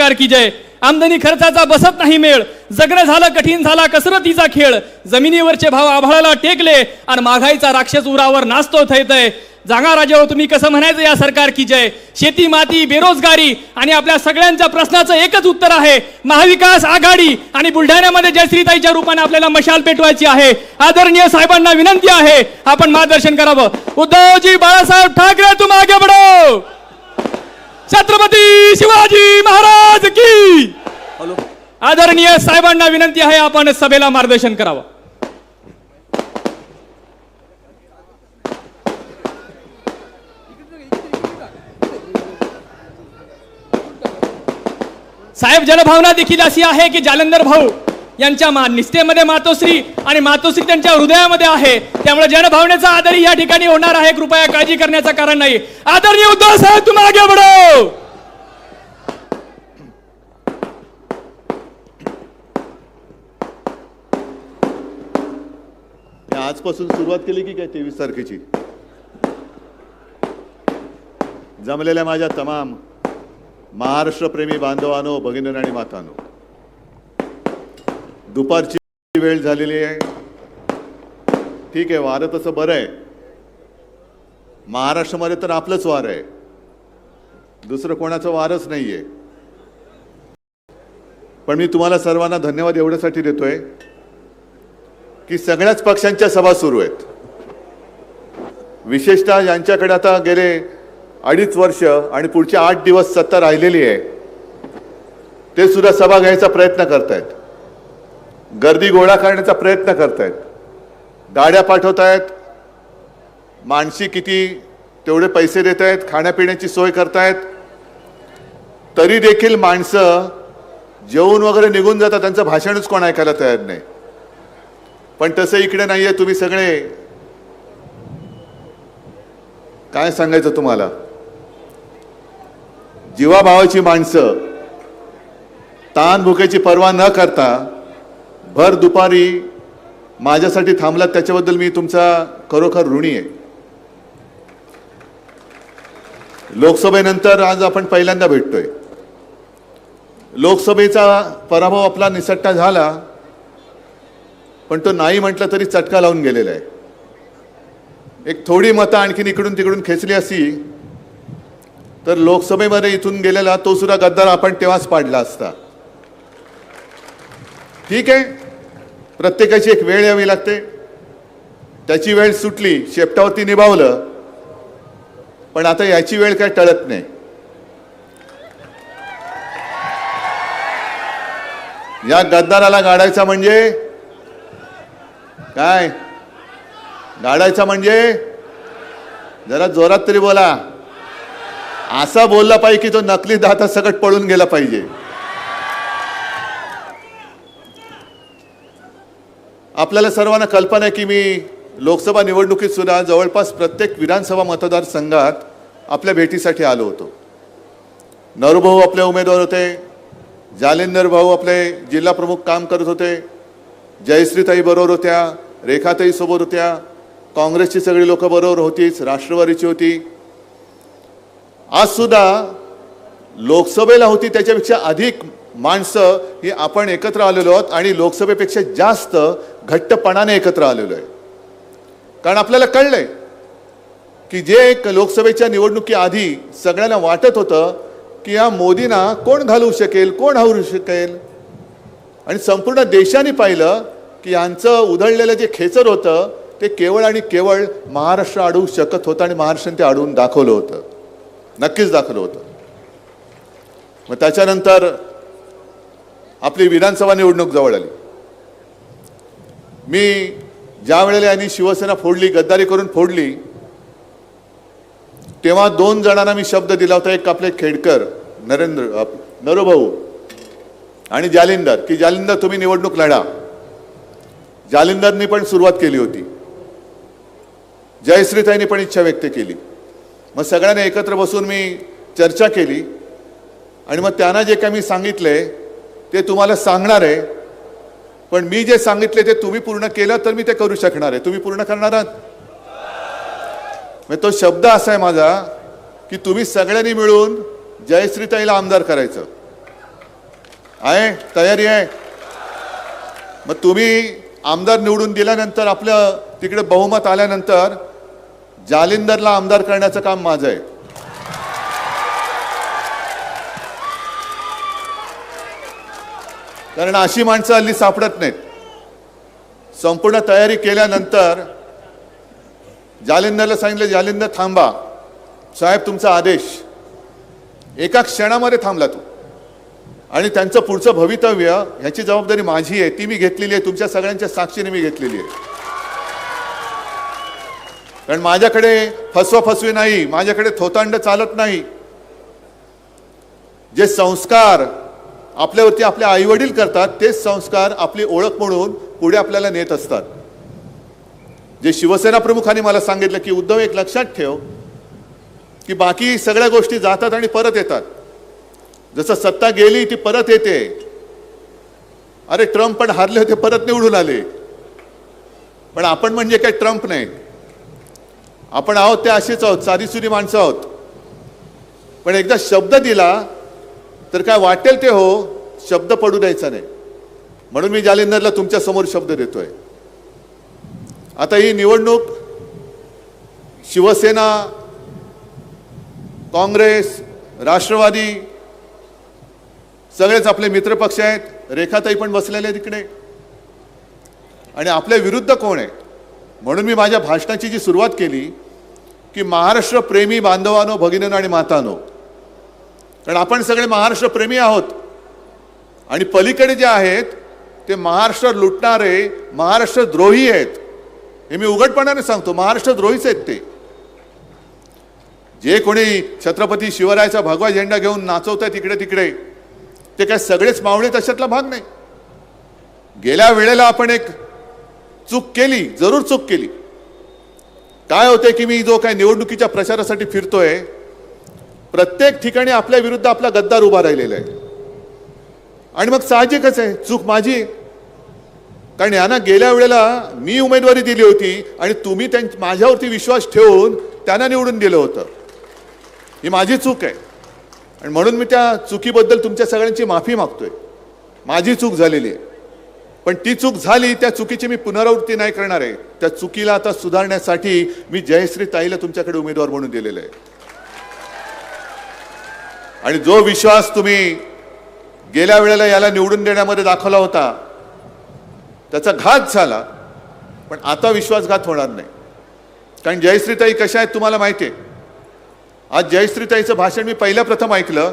सरकार की जय। आमदनी खर्चाचा बसत नाही मेळ, जगणं झालं कठीण झाला कसरतीचा खेळ। जमिनीवरचे भाव आभाळाला टेकले आणि महागाईचा राक्षस उरावर नाचतो थैतय। जागा राजा हो तुम्ही कसं म्हणायचं या सरकार की जय। शेती माती बेरोजगारी आणि आपल्या सगळ्यांच्या प्रश्नाचं एकच उत्तर आहे महाविकास आघाडी। आणि बुलढाण्यामध्ये जयश्रीताईच्या रूपाने आपल्याला मशाल पेटवायची आहे। आदरणीय साहेबांना विनंती आहे आपण मार्गदर्शन करावं। उद्धवजी बाळासाहेब ठाकरे तुम आगे बढ़ो। छत्रपती शिवाजी महाराज की। आदरणीय साहेबांना विनंती आहे आपण सभेला मार्गदर्शन करावं। साहेब जनभावना देखील अशी आहे की जालंधर भाऊ यांच्या निष्ठेमध्ये मातोश्री आणि मातोश्री त्यांच्या हृदयामध्ये आहे। त्यामुळे जनभावनेचा आदर या ठिकाणी होणार आहे। कृपया काळजी करण्याचं कारण नाही। आदरणीय उद्धव साहेब तुम आगे बढ़ो। आजपासून सुरुवात केली की काय 23 तारखेची? जमलेल्या माझ्या तमाम महाराष्ट्रप्रेमी बांधवांनो, भगिनी आणि मातांनो, दुपारची वेळ झालेली आहे। ठीक आहे, वारं तसं बरं आहे। महाराष्ट्रामध्ये तर आपलंच वार आहे, दुसरं कोणाचं वारच नाहीये। पण मी तुम्हाला सर्वांना धन्यवाद एवढ्यासाठी देतोय की सगळ्याच पक्षांच्या सभा सुरू आहेत। विशेषतः ज्यांच्याकडे आता गेले 2.5 वर्ष आणि पुढचे 8 दिवस सत्ता राहिलेली आहे ते सुद्धा सभा घ्यायचा प्रयत्न करतायत, गर्दी गोळा करण्याचा प्रयत्न करतायत, गाड्या पाठवतायत, माणसी किती तेवढे पैसे देत आहेत, खाण्यापिण्याची सोय करतायत। तरी देखील माणसं जेवून वगैरे निघून जातात, त्यांचं भाषणच कोण ऐकायला तयार नाही। पण तसं इकडे नाहीये। तुम्ही सगळे काय सांगायचं तुम्हाला, जीवाभावाची माणसं ताण भुकेची पर्वा न करता भर दुपारी माझ्यासाठी थांबलात, त्याच्याबद्दल मी तुमचा खरोखर ऋणी आहे। लोकसभेनंतर आज आपण पहिल्यांदा भेटतोय। लोकसभेचा पराभव आपला निसटता झाला, पण तो नाही म्हटलं तरी चटका लावून गेलेला आहे। एक थोडी मतं आणखीन इकडून तिकडून खेचली असती तर लोकसभेमध्ये इथून गेलेला तो सुद्धा गद्दार आपण तेव्हाच पाडला असता। ठीक आहे, प्रत्येकाची एक वेळ यावी लागते, त्याची वेळ सुटली, शेपटावरती निभावलं, पण आता याची वेळ काय टळत नाही। या गद्दाराला गाडायचा म्हणजे काय? गाडायचा म्हणजे जरा जोरात तरी बोला। असा बोलला पाहिजे की तो नकली दातासकट पळून गेला पाहिजे। आपल्याला सर्वांना कल्पना आहे की मी लोकसभा निवडणुकीत सुद्धा जवळपास प्रत्येक विधानसभा मतदारसंघात आपल्या भेटीसाठी आलो होतो। नरूभाऊ आपले उमेदवार होते, जालिंदर भाऊ आपले जिल्हा प्रमुख काम करत होते, जयश्रीताई बरोबर होत्या, रेखाताई सोबत होत्या, काँग्रेसची सगळी लोक बरोबर होतीच, राष्ट्रवादीची होती। आज सुद्धा लोकसभेला होती त्याच्यापेक्षा अधिक माणसं ही आपण एकत्र आलेलो आहोत आणि लोकसभेपेक्षा जास्त घट्टपणाने एकत्र आलेलो आहे। कारण आपल्याला कळलंय की जे लोकसभेच्या निवडणुकीआधी सगळ्यांना वाटत होतं की या मोदींना कोण घालवू शकेल, कोण हरवू शकेल, आणि संपूर्ण देशाने पाहिलं की यांचं उधळलेलं जे खेचर होतं ते केवळ आणि केवळ महाराष्ट्र अडवू शकत होतं आणि महाराष्ट्राने ते अडवून दाखवलं होतं, नक्कीच दाखवलं होतं। मग त्याच्यानंतर आपली विधानसभा निवडणूक जवळ आली। मी ज्या वेळेला यांनी शिवसेना फोडली, गद्दारी करून फोडली, तेव्हा 2 जणांना मी शब्द दिला होता, एक आपले खेडकर नरूभाऊ आणि जालिंदर, की जालिंदर तुम्ही निवडणूक लढा। जालिंदरनी पण सुरुवात केली होती, जयश्रीताईंनी पण इच्छा व्यक्त केली। मग सगळ्यांनी एकत्र बसून मी चर्चा केली आणि मग त्यांना जे काही मी सांगितले ते तुम्हाला सांगणार आहे, पण मी जे सांगितले ते तुम्ही पूर्ण केलं तर मी ते करू शकणार आहे। तुम्ही पूर्ण करणार आहात? तो शब्द असा आहे माझा की तुम्ही सगळ्यांनी मिळून जयश्रीताईला आमदार करायचं। आहे तयारी आहे. मग तुम्ही आमदार निवडून दिल्यानंतर आपलं तिकडे बहुमत आल्यानंतर जालिंदरला आमदार करण्याचं काम माझं आहे. कारण अशी माणसं हल्ली सापडत नाहीत. संपूर्ण तयारी केल्यानंतर जालिंदरला सांगितलं, जालिंदर थांबा, साहेब तुमचा आदेश. एका क्षणामध्ये थांबला तो. आणि त्यांचं पुढचं भवितव्य ह्याची जबाबदारी माझी आहे, ती मी घेतलेली आहे, तुमच्या सगळ्यांच्या साक्षीने मी घेतलेली आहे. कारण माझ्याकडे फसवाफसवी नाही, माझ्याकडे थोतांड चालत नाही. जे संस्कार आपल्यावरती आपले आई वडील करतात तेच संस्कार आपली ओळख म्हणून पुढे आपल्याला नेत असतात. जे शिवसेना प्रमुखांनी मला सांगितलं की उद्धव एक लक्षात ठेव की बाकी सगळ्या गोष्टी जातात आणि परत येतात. जसं सत्ता गेली ती परत येते. अरे ट्रम्प पण हारले होते, परत निवडून आले. पण आपण म्हणजे काय ट्रम्प नाही. आपण आहोत ते असेच आहोत, सारीसुरी माणसं आहोत. पण एकदा शब्द दिला तर काय वाटेल ते हो, शब्द पडू द्यायचा नाही. म्हणून मी जालिंदरला तुमच्या समोर शब्द देतोय. आता ही निवडणूक शिवसेना, काँग्रेस, राष्ट्रवादी सगळेच आपले मित्रपक्ष आहेत. रेखाताई पण बसलेले तिकडे. आणि आपल्या विरुद्ध कोण आहे? म्हणून मी माझ्या भाषणाची जी सुरुवात केली की महाराष्ट्र प्रेमी बांधवांनो, भगिनींनो आणि मातांनो, कारण आपण सगळे महाराष्ट्र प्रेमी आहोत. आणि पलीकडे जे आहेत ते महाराष्ट्र लुटणारे, महाराष्ट्र द्रोही आहेत. हे मी उघडपणाने सांगतो, महाराष्ट्र द्रोहीच आहेत ते. जे कोणी छत्रपती शिवरायाचा भगवा झेंडा घेऊन नाचवत आहेत इकडे तिकडे, ते काय सगळेच मावळे तशातला भाग नाही. गेल्या वेळेला आपण एक चूक केली, जरूर चूक केली. काय होते की मी जो काय निवडणुकीच्या प्रचारासाठी फिरतोय, प्रत्येक ठिकाणी आपल्या विरुद्ध आपला गद्दार उभा राहिलेला आहे. आणि मग साहजिकच आहे, चूक माझी आहे. कारण यांना गेल्या वेळेला मी उमेदवारी दिली होती आणि तुम्ही माझ्यावरती विश्वास ठेवून त्यांना निवडून दिलं होतं. ही माझी चूक आहे. आणि म्हणून मी त्या चुकीबद्दल तुमच्या सगळ्यांची माफी मागतोय. माझी चूक झालेली आहे. पण ती चूक झाली, त्या चुकीची मी पुनरावृत्ती नाही करणार आहे. त्या चुकीला आता सुधारण्यासाठी मी जयश्री ताईला तुमच्याकडे उमेदवार म्हणून दिलेला आहे. आणि जो विश्वास तुम्ही गेल्या वेळेला याला निवडून देण्यामध्ये दाखवला होता त्याचा घात झाला. पण आता विश्वासघात होणार नाही. कारण जयश्रीताई कशा आहेत तुम्हाला माहिती आहे. आज जयश्रीताईचं भाषण मी पहिल्या प्रथम ऐकलं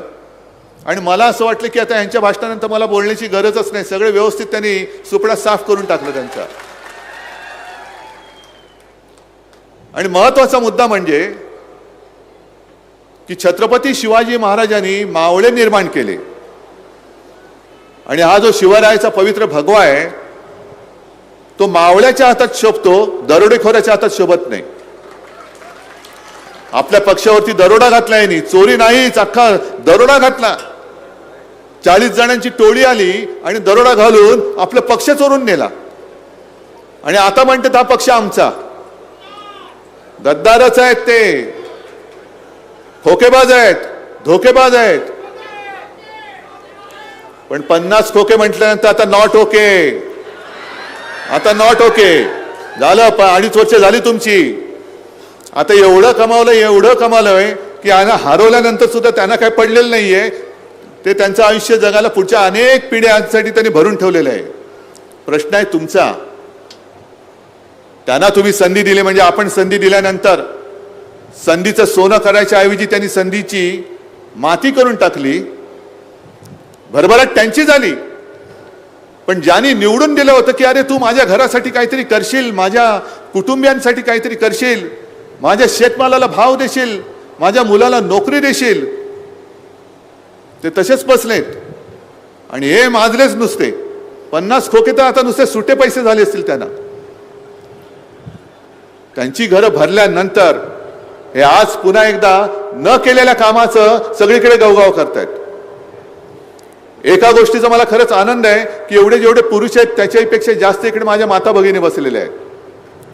आणि मला असं वाटलं की आता यांच्या भाषणानंतर मला बोलण्याची गरजच नाही. सगळे व्यवस्थित त्यांनी सुपडा साफ करून टाकलं त्यांचा. आणि महत्वाचा मुद्दा म्हणजे की छत्रपती शिवाजी महाराजांनी मावळे निर्माण केले. आणि हा जो शिवरायाचा पवित्र भगवा आहे तो मावळ्याच्या हातात शोभतो, दरोडेखोराच्या हातात शोभत नाही. आपल्या पक्षावरती दरोडा घातला यांनी, चोरी नाहीच, अख्खा दरोडा घातला. 40 जणांची टोळी आली आणि दरोडा घालून आपला पक्ष चोरून नेला. आणि आता म्हणतात हा पक्ष आमचा. गद्दारच आहेत ते, खोकेबाज आहेत, धोकेबाज आहेत. पण 50 खोके म्हटल्यानंतर आता नॉट ओके, आता नॉट ओके झालं. 2.5 वर्ष झाली तुमची. आता एवढं कमावलंय की हरवल्यानंतर सुद्धा त्यांना काय पडलेलं नाहीये. ते त्यांचं आयुष्य जगाला पुढच्या अनेक पिढ्यांसाठी त्यांनी भरून ठेवलेलं आहे. प्रश्न आहे तुमचा. त्यांना तुम्ही संधी दिली म्हणजे आपण संधी दिल्यानंतर संधीचं सोनं करायच्या ऐवजी त्यांनी संधीची माती करून टाकली. भरभराट त्यांची झाली. पण ज्यांनी निवडून दिलं होतं की अरे तू माझ्या घरासाठी काहीतरी करशील, माझ्या कुटुंबियांसाठी काहीतरी करशील, माझ्या शेतमालाला भाव देशील, माझ्या मुलाला नोकरी देशील, ते तसेच बसलेत. आणि हे माजलेच नुसते 50 खोके तर आता नुसते सुटे पैसे झाले असतील त्यांना. त्यांची घरं भरल्यानंतर हे आज पुन्हा एकदा न केलेल्या कामाचं सगळीकडे गवगाव करतायत. एका गोष्टीचा मला खरंच आनंद आहे की एवढे जेवढे पुरुष आहेत त्याच्यापेक्षा जास्त इकडे माझ्या माता भगिनी बसलेल्या आहेत.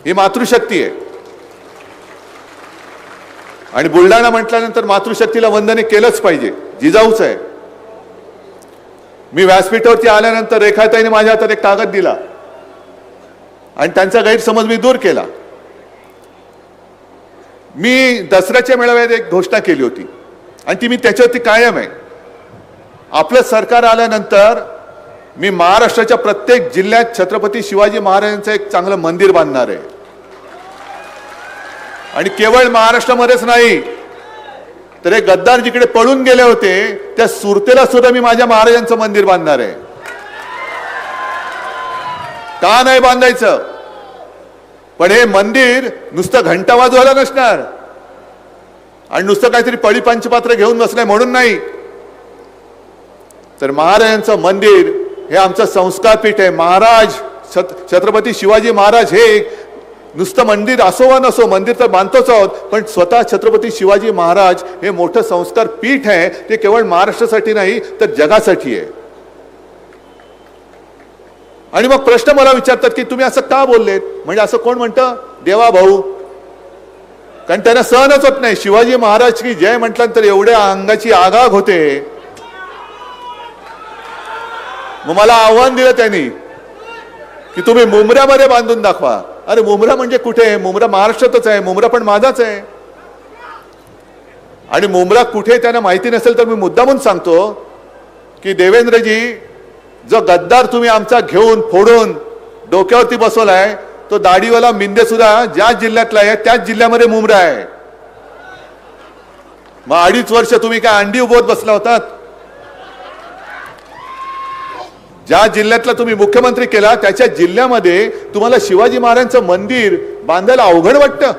ही मातृशक्ती आहे. आणि बुलढाणा म्हटल्यानंतर मातृशक्तीला वंदन केलंच पाहिजे, जिजाऊच आहे. मी व्यासपीठावरती आल्यानंतर रेखाताईने माझ्या हातात एक कागद दिला आणि त्यांचा गैरसमज मी दूर केला. मी दसऱ्याच्या मेळाव्यात एक घोषणा केली होती आणि ती मी त्याच्यावरती कायम आहे. आपलं सरकार आल्यानंतर मी महाराष्ट्राच्या प्रत्येक जिल्ह्यात छत्रपती शिवाजी महाराजांचं एक चांगलं मंदिर बांधणार आहे. आणि केवळ महाराष्ट्रामध्येच नाही तर हे गद्दार जिकडे पळून गेले होते त्या सुरतेला सुद्धा मी माझ्या महाराजांचं मंदिर बांधणार आहे. का नाही बांधायचं? पण हे मंदिर नुसतं घंटा वाजवायला नसणार आणि नुसतं काहीतरी पळी पंचपात्र घेऊन बसलंय म्हणून नाही, तर महाराजांचं मंदिर हे आमचं संस्कारपीठ आहे. महाराज छत्रपती शिवाजी महाराज हे नुसतं मंदिर असो वा नसो, मंदिर तर बांधतोच आहोत, पण स्वतः छत्रपती शिवाजी महाराज हे मोठं संस्कार पीठ आहे. ते केवळ महाराष्ट्रासाठी नाही तर जगासाठी आहे. आणि मग प्रश्न मला विचारतात की तुम्ही असं का बोललेत? म्हणजे असं कोण म्हणतं? देवा भाऊ, कारण त्यांना सहनच होत नाही. शिवाजी महाराज की जय म्हटल्यानंतर एवढ्या अंगाची आगाग होते. मग मला आव्हान दिलं त्यांनी की तुम्ही मुंबऱ्यामध्ये बांधून दाखवा. अरे मुंबरा म्हणजे कुठे? मुंबरा महाराष्ट्रातच आहे. मुंबरा पण माझाच आहे. आणि मुंबरा कुठे त्यांना माहिती नसेल तर मी मुद्दामून सांगतो की देवेंद्रजी, जो गद्दार तुम्ही आमचा घेऊन फोडून डोक्यावरती बसवलाय तो दाढीवाला मिंदे सुद्धा ज्या जिल्ह्यातला आहे त्याच जिल्ह्यामध्ये मुंबरा आहे. मग 2.5 वर्ष तुम्ही काय अंडी उभवत बसला होतात? ज्या जिल्ह्यातला तुम्ही मुख्यमंत्री केला त्याच्या जिल्ह्यामध्ये तुम्हाला शिवाजी महाराजांचं मंदिर बांधायला अवघड वाटतं?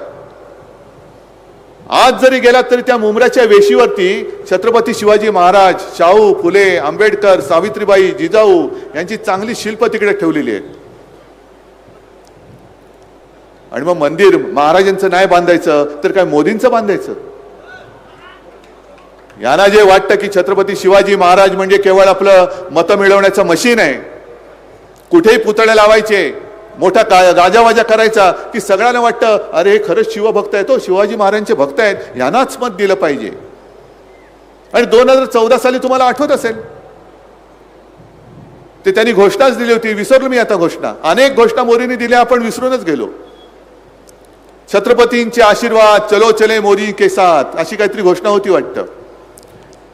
आज जरी गेलात तरी त्या मुंबऱ्याच्या वेशीवरती छत्रपती शिवाजी महाराज, शाहू फुले, आंबेडकर, सावित्रीबाई, जिजाऊ यांची चांगली शिल्प तिकडे ठेवलेली आहेत. आणि मग मंदिर महाराजांचं नाही बांधायचं तर काय मोदींचं बांधायचं? यांना जे वाटतं की छत्रपती शिवाजी महाराज म्हणजे केवळ आपलं मतं मिळवण्याचं मशीन आहे, कुठेही पुतळे लावायचे, मोठा गाजावाजा करायचा की सगळ्यांना वाटतं अरे हे खरंच शिवभक्त आहेत, तो शिवाजी महाराजांचे भक्त आहेत, यांनाच मत दिलं पाहिजे. आणि 2014 साली तुम्हाला आठवत असेल ते त्यांनी घोषणाच दिली होती. विसरलो मी आता घोषणा. अनेक घोषणा मोदींनी दिल्या, आपण विसरूनच गेलो. छत्रपतींचे आशीर्वाद, चलो चले मोदी के साथ, अशी काहीतरी घोषणा होती वाटतं.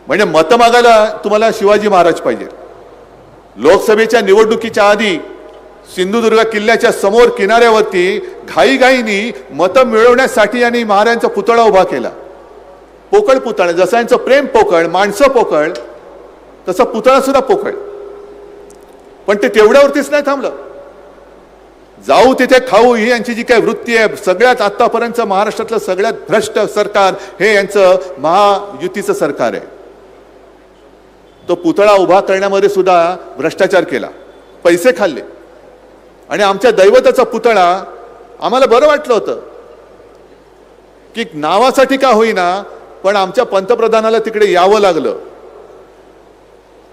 म्हणजे मतं मागायला तुम्हाला शिवाजी महाराज पाहिजे. लोकसभेच्या निवडणुकीच्या आधी सिंधुदुर्ग किल्ल्याच्या समोर किनाऱ्यावरती घाईघाईनी मतं मिळवण्यासाठी यांनी महाराजांचा पुतळा उभा केला. पोकळ पुतळा, जसं यांचं प्रेम पोकळ, माणसं पोकळ, तसा पुतळा सुद्धा पोकळ. पण ते तेवढ्यावरतीच नाही थांबलं. जाऊ तिथे खाऊ ही यांची जी काही वृत्ती आहे, सगळ्यात आतापर्यंत महाराष्ट्रातलं सगळ्यात भ्रष्ट सरकार हे यांचं महायुतीचं सरकार आहे. तो पुतळा उभा करण्यामध्ये सुद्धा भ्रष्टाचार केला, पैसे खाल्ले. आणि आमच्या दैवताचा पुतळा आम्हाला बरं वाटलं होतं की नावासाठी का होईना पण आमच्या पंतप्रधानाला तिकडे यावं लागलं,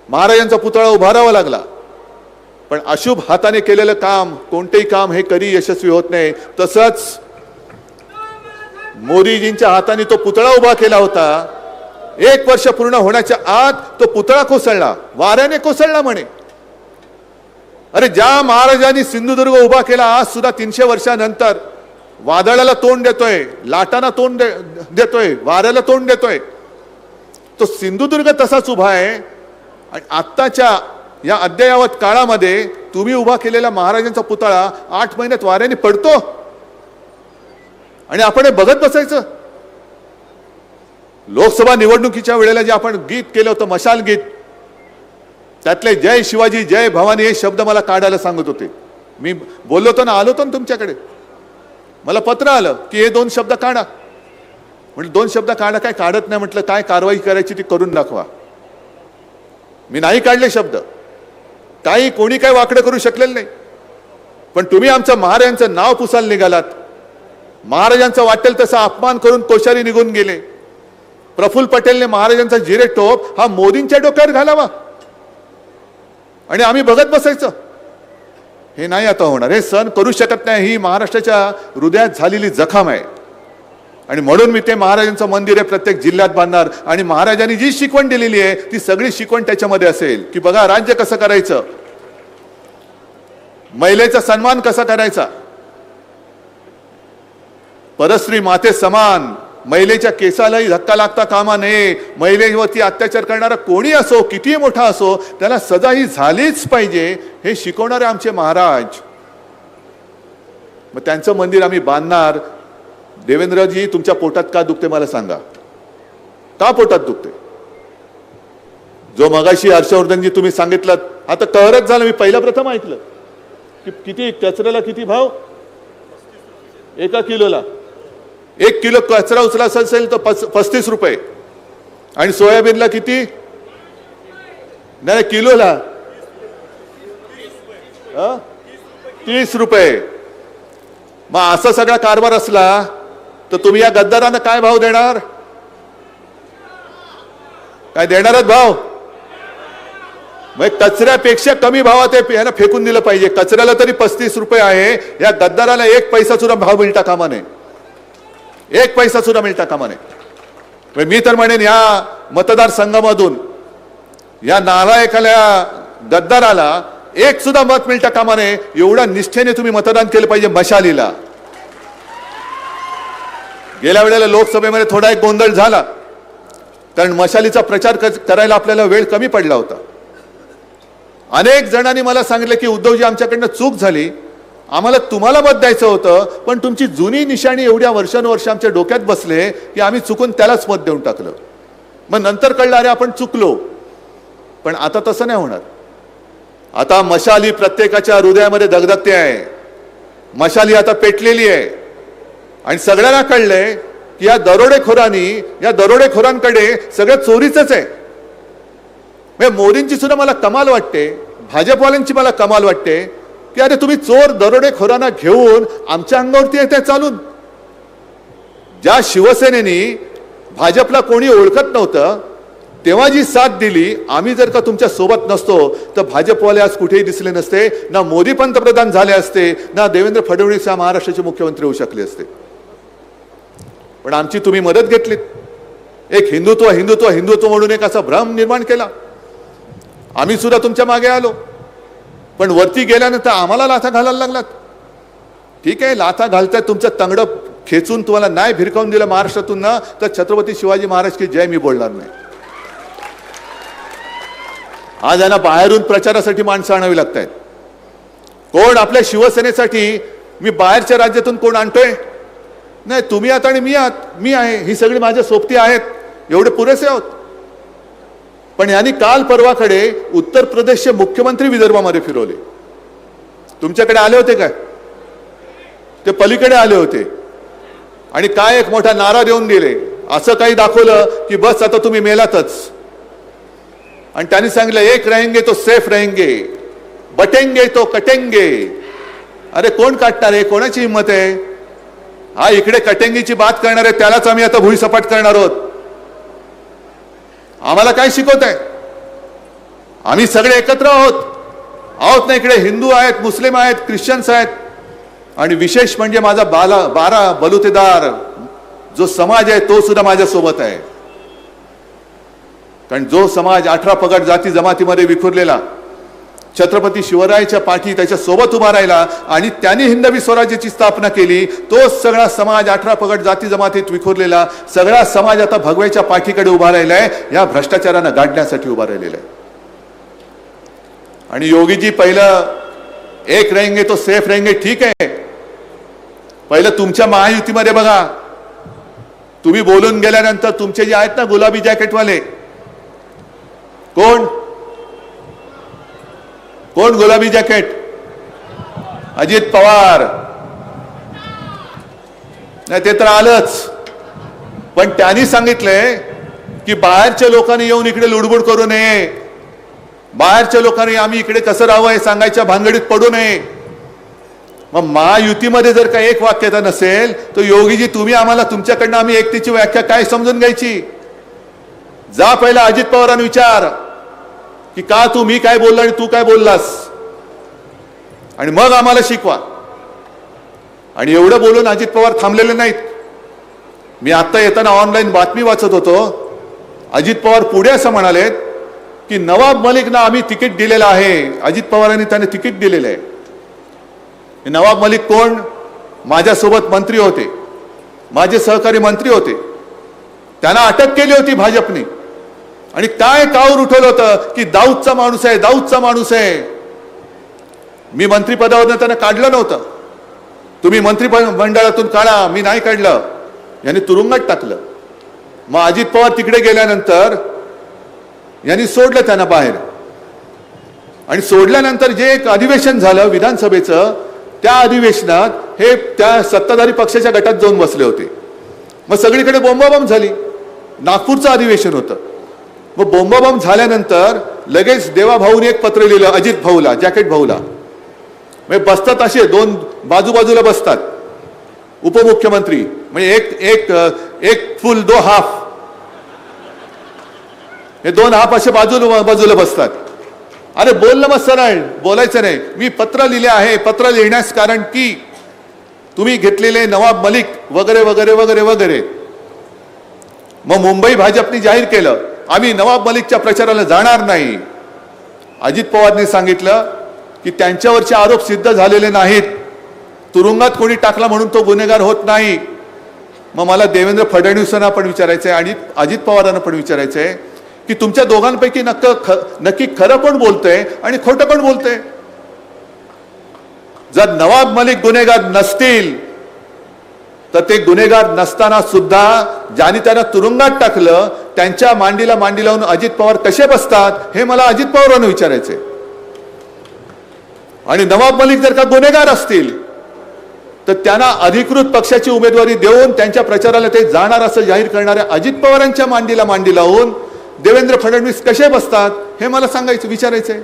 महाराजांचा पुतळा उभारावा लागला. पण अशुभ हाताने केलेलं काम, कोणतेही काम हे कधी यशस्वी होत नाही. तसंच मोदीजींच्या हाताने तो पुतळा उभा केला होता. 1 वर्ष पूर्ण होण्याच्या आत तो पुतळा कोसळला, वाऱ्याने कोसळला म्हणे. अरे ज्या महाराजांनी सिंधुदुर्ग उभा केला, आज सुद्धा 300 वर्षानंतर वादळाला तोंड देतोय, लाटांना तोंड देतोय, वाऱ्याला तोंड देतोय, तो सिंधुदुर्ग तसाच उभा आहे. आणि आत्ताच्या या अद्ययावत काळामध्ये तुम्ही उभा केलेला महाराजांचा पुतळा 8 महिन्यात वाऱ्याने पडतो आणि आपण हे बघत बसायचं. लोकसभा निवडणुकीच्या वेळेला जे आपण गीत केलं होतं, मशाल गीत, त्यातले जय शिवाजी जय भवानी हे शब्द मला काढायला सांगत होते. मी बोललो होतो ना, आलो होतो ना तुमच्याकडे, मला पत्र आलं की हे 2 शब्द काढा. म्हणजे 2 शब्द काढा, काय काढत नाही म्हटलं, काय कारवाई करायची ती करून दाखवा. मी नाही काढले शब्द, काही कोणी काय वाकडं करू शकलेलं नाही. पण तुम्ही आमचं महाराजांचं नाव पुसायला निघालात. महाराजांचा वाटेल तसा अपमान करून कोश्यारी निघून गेले. प्रफुल्ल पटेलने महाराजांचा जिरे टोप हा मोदींच्या डोक्यावर घालावा आणि आम्ही बघत बसायचं. हे नाही आता होणार, हे सहन करू शकत नाही. ही महाराष्ट्राच्या हृदयात झालेली जखम आहे. आणि म्हणून मी ते महाराजांचं मंदिर आहे प्रत्येक जिल्ह्यात बांधणार आणि महाराजांनी जी शिकवण दिलेली आहे ती सगळी शिकवण त्याच्यामध्ये असेल की बघा राज्य कसं करायचं, महिलेचा सन्मान कसा करायचा, परस्त्री माते समान, महिलेच्या केसालाही धक्का लागता कामा नये, महिलेवरती अत्याचार करणारा कोणी असो कितीही मोठा असो त्याला सजा ही झालीच पाहिजे हे शिकवणारे आमचे महाराज. मग त्यांचं मंदिर आम्ही बांधणार. देवेंद्रजी तुमच्या पोटात का दुखते मला सांगा, का पोटात दुखते? जो मगाशी हर्षवर्धनजी तुम्ही सांगितलं आता कहरच झालं, मी पहिला प्रथम ऐकलं की किती कचऱ्याला किती भाव, 1 किलोला 1 किलो कचरा उचलायचा असेल तर 35 रुपये आणि सोयाबीनला किती, नाही किलोला 30 रुपये. मग असा सगळा कारभार असला तर तुम्ही या गद्दारांना काय भाव देणार, काय देणारच भाव? मग कचऱ्यापेक्षा कमी भावात यांना फेकून दिलं पाहिजे. कचऱ्याला तरी 35 रुपये आहे, या गद्दाराला 1 पैसा सुद्धा भाव मिळता कामा नये, 1 पैसा सुद्धा मिळता कामा नये. मी तर म्हणेन या मतदारसंघामधून या नालायकाला गद्दाराला 1 सुद्धा मत मिळता कामा नये. एवढ्या निष्ठेने तुम्ही मतदान केलं पाहिजे मशालीला. गेल्या वेळेला लोकसभेमध्ये थोडा एक गोंधळ झाला कारण मशालीचा प्रचार करायला आपल्याला वेळ कमी पडला होता. अनेक जणांनी मला सांगितलं की उद्धवजी आमच्याकडनं चूक झाली, आम्हाला तुम्हाला मत द्यायचं होतं पण तुमची जुनी निशाणी एवढ्या वर्षानुवर्ष आमच्या डोक्यात बसले की आम्ही चुकून त्यालाच मत देऊन टाकलं. मग नंतर कळलं अरे आपण चुकलो. पण आता तसं नाही होणार. आता मशाली प्रत्येकाच्या हृदयामध्ये दगदगते आहे. मशाली आता पेटलेली आहे आणि सगळ्यांना कळलंय की या दरोडेखोरांकडे सगळं चोरीच आहे. मोदींची सुद्धा मला कमाल वाटते, भाजपवाल्यांची मला कमाल वाटते की अरे तुम्ही चोर दरोडेखोरांना घेऊन आमच्या अंगावरती येते चालून. ज्या शिवसेनेनी भाजपला कोणी ओळखत नव्हतं तेव्हा जी साथ दिली, आम्ही जर का तुमच्या सोबत नसतो तर भाजपवाले आज कुठेही दिसले नसते, ना मोदी पंतप्रधान झाले असते, ना देवेंद्र फडणवीस या महाराष्ट्राचे मुख्यमंत्री होऊ शकले असते. पण आमची तुम्ही मदत घेतलीत. एक हिंदुत्व हिंदुत्व हिंदुत्व म्हणून एक असा भ्रम निर्माण केला. आम्ही सुद्धा तुमच्या मागे आलो पण वरती गेल्यानंतर आम्हाला लाथा घालायला लागलात. ठीक आहे, लाथा घालताय, तुमचं तंगडं खेचून तुम्हाला नाही भिरकावून दिलं महाराष्ट्रातून ना तर छत्रपती शिवाजी महाराज की जय मी बोलणार नाही. आज यांना बाहेरून प्रचारासाठी माणसं आणावी लागत आहेत. कोण आपल्या शिवसेनेसाठी मी बाहेरच्या राज्यातून कोण आणतोय? नाही, तुम्ही आहात आणि मी आहे, ही सगळी माझ्या सोबती आहेत, एवढे पुरेसे आहोत. पण यांनी काल परवाकडे उत्तर प्रदेशचे मुख्यमंत्री विदर्भामध्ये फिरवले. तुमच्याकडे आले होते काय? ते पलीकडे आले होते आणि काय एक मोठा नारा देऊन दिले. असं काही दाखवलं की बस आता तुम्ही मेलातच. आणि त्यांनी सांगितलं एक रहेंगे तो सेफ रहेंगे, बटेंगे तो कटेंगे. अरे कोण काटणार आहे? कोणाची हिंमत आहे? हा इकडे कटेंगीची बात करणार आहे, त्यालाच आम्ही आता भुईसपाट करणार आहोत. आम्हाला काय शिकवत आहे? आम्ही सगळे एकत्र आहोत ना. इकडे हिंदू आहेत, मुस्लिम आहेत, ख्रिश्चन्स आहेत आणि विशेष म्हणजे माझा 12 बलुतेदार जो समाज आहे तो सुद्धा माझ्या सोबत आहे. कारण जो समाज 18 पगड जाती जमातीमध्ये विखुरलेला, छत्रपती शिवरायाच्या पाठी त्याच्या सोबत उभा राहिला आणि त्यांनी हिंदवी स्वराज्याची स्थापना केली, तो सगळा समाज 18 पगड जाती जमातीत विखुरलेला सगळा समाज आता भगव्याच्या पाठीकडे उभा राहिला आहे, या भ्रष्टाचारांना गाडण्यासाठी उभा राहिलेला आहे. आणि योगीजी पहिलं एक रहेंगे तो सेफ रहेंगे, ठीक आहे, पहिलं तुमच्या महायुतीमध्ये बघा, तुम्ही बोलून गेल्यानंतर तुमचे जे आहेत ना गुलाबी जॅकेटवाले, कोण गुलाबी जॅकेट? अजित पवार. नाही ते तर आलंच, पण त्यांनी सांगितलंय की बाहेरच्या लोकांनी येऊन इकडे लुडबुड करू नये, बाहेरच्या लोकांनी आम्ही इकडे कसं राहावं हे सांगायच्या भानगडीत पडू नये. मग महायुतीमध्ये जर का एक वाक्यता नसेल तर योगीजी तुम्ही आम्हाला तुमच्याकडनं आम्ही एकतेची व्याख्या काय समजून घ्यायची? जा पहिला अजित पवारांना विचार की का तू मी काय बोलला आणि तू काय बोललास, आणि मग आम्हाला शिकवा. आणि एवढं बोलून अजित पवार थांबलेले नाहीत. मी आत्ता येताना ऑनलाईन बातमी वाचत होतो, अजित पवार पुढे असं म्हणालेत की नवाब मलिकना आम्ही तिकीट दिलेलं आहे. अजित पवारांनी त्यांना तिकीट दिलेलं आहे. हे नवाब मलिक कोण? माझ्यासोबत मंत्री होते, माझे सहकारी मंत्री होते. त्यांना अटक केली होती भाजपने आणि काय कावर उठवलं होतं की दाऊदचा माणूस आहे, दाऊदचा माणूस आहे. मी मंत्रिपदावरनं त्यांना काढलं नव्हतं. तुम्ही मंत्रिमंडळातून काढा, मी नाही काढलं. यांनी तुरुंगात टाकलं. मग अजित पवार तिकडे गेल्यानंतर यांनी सोडलं त्यांना बाहेर. आणि सोडल्यानंतर जे एक अधिवेशन झालं विधानसभेचं, त्या अधिवेशनात हे त्या सत्ताधारी पक्षाच्या गटात जाऊन बसले होते. मग सगळीकडे बोंबाबोंब झाली. नागपूरचं अधिवेशन होतं. मग बोंबाबोंब झाल्यानंतर लगेच देवा भाऊने एक पत्र लिहिलं अजित भाऊला, जॅकेट भाऊला. म्हणजे बसतात असे दोन बाजूबाजूला बसतात उपमुख्यमंत्री, म्हणजे एक एक एक फुल दो हाफ, हे दोन हाफ असे बाजूला बसतात. अरे बोललं मग सरळ, बोलायचं नाही. मी पत्र लिहिले आहे, पत्र लिहिण्यास कारण की तुम्ही घेतलेले नवाब मलिक वगैरे वगैरे वगैरे वगैरे. मग मुंबई भाजपने जाहीर केलं आम्ही नवाब मलिकच्या प्रचाराला जाणार नाही. अजित पवारने सांगितलं की त्यांच्यावरचे आरोप सिद्ध झालेले नाहीत, तुरुंगात कोणी टाकला म्हणून तो गुन्हेगार होत नाही. मग मला देवेंद्र फडणवीसांना पण विचारायचं आहे आणि अजित पवारांना पण विचारायचं आहे की तुमच्या दोघांपैकी नक्की खरं कोण बोलतंय आणि खोटं कोण बोलतंय? जर नवाब मलिक गुन्हेगार नसतील तर ते गुन्हेगार नसताना सुद्धा ज्यांनी त्यांना तुरुंगात टाकलं त्यांच्या मांडीला मांडी लावून अजित पवार कसे बसतात हे मला अजित पवारांना विचारायचंय. आणि नवाब मलिक जर का गुन्हेगार असतील तर त्यांना अधिकृत पक्षाची उमेदवारी देऊन त्यांच्या प्रचाराला ते जाणार असं जाहीर करणाऱ्या अजित पवारांच्या मांडीला मांडी लावून देवेंद्र फडणवीस कसे बसतात हे मला सांगायचं, विचारायचंय.